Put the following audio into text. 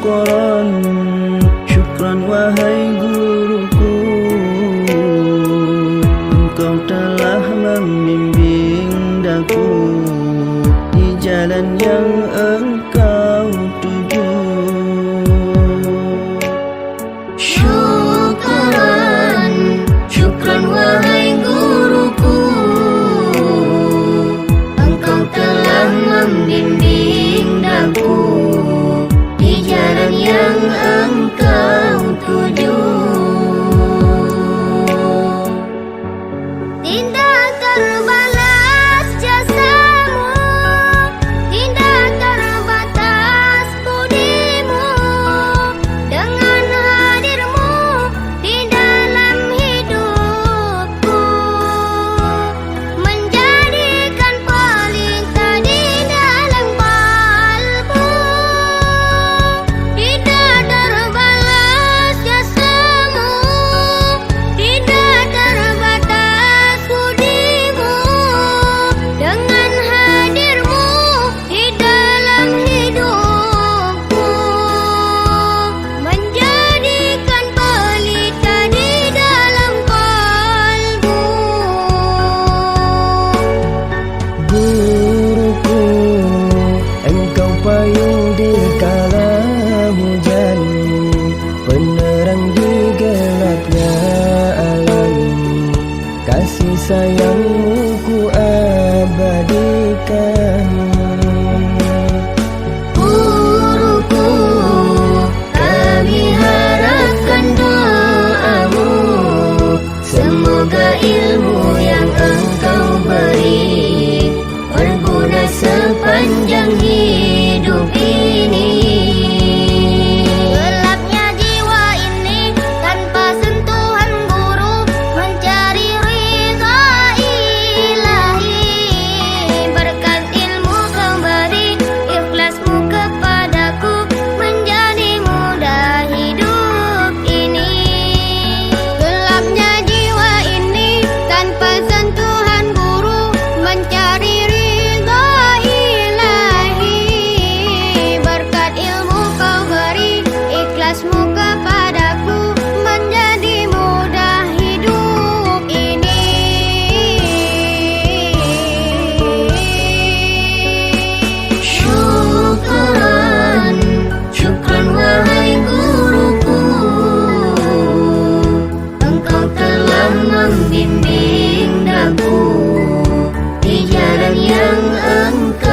syukran, syukran wahai guruku. Engkau telah membimbing daku di jalan yang engkau tuju. Syukran, syukran wahai guruku. Engkau telah membimbing daku di jalan yang engkau tuju. Tidak terbalas jasamu, tidak terbatas budimu. Dengan hadirmu di dalam hidupku, menjadikan pelita di dalam kalbu. Tidak terbalas jasamu, tidak terbatas budimu. Dengan hadirmu di dalam hidupku, menjadikan pelita di dalam kalbu. Guruku, engkau payung di kala hujan, penerang di gelapnya alam. Kasih sayangmu ku abadikan. Guruku, kami harapkan doamu. Semoga ilmu yang engkau beri berguna sepanjang hidup ini. Gelapnya jiwa ini tanpa sentuhan guru, mencari ridha ilahi. Berkat ilmu kau beri, ikhlasmu kepadaku, menjadi mudah hidup ini. Gelapnya jiwa ini tanpa sentuhan guru, mencari ridha ilahi. Berkat ilmu kau beri, ikhlasmu kepadaku, menjadi mudah hidup ini. Syukran, syukran wahai guruku. Engkau telah membimbing daku di jalan yang engkau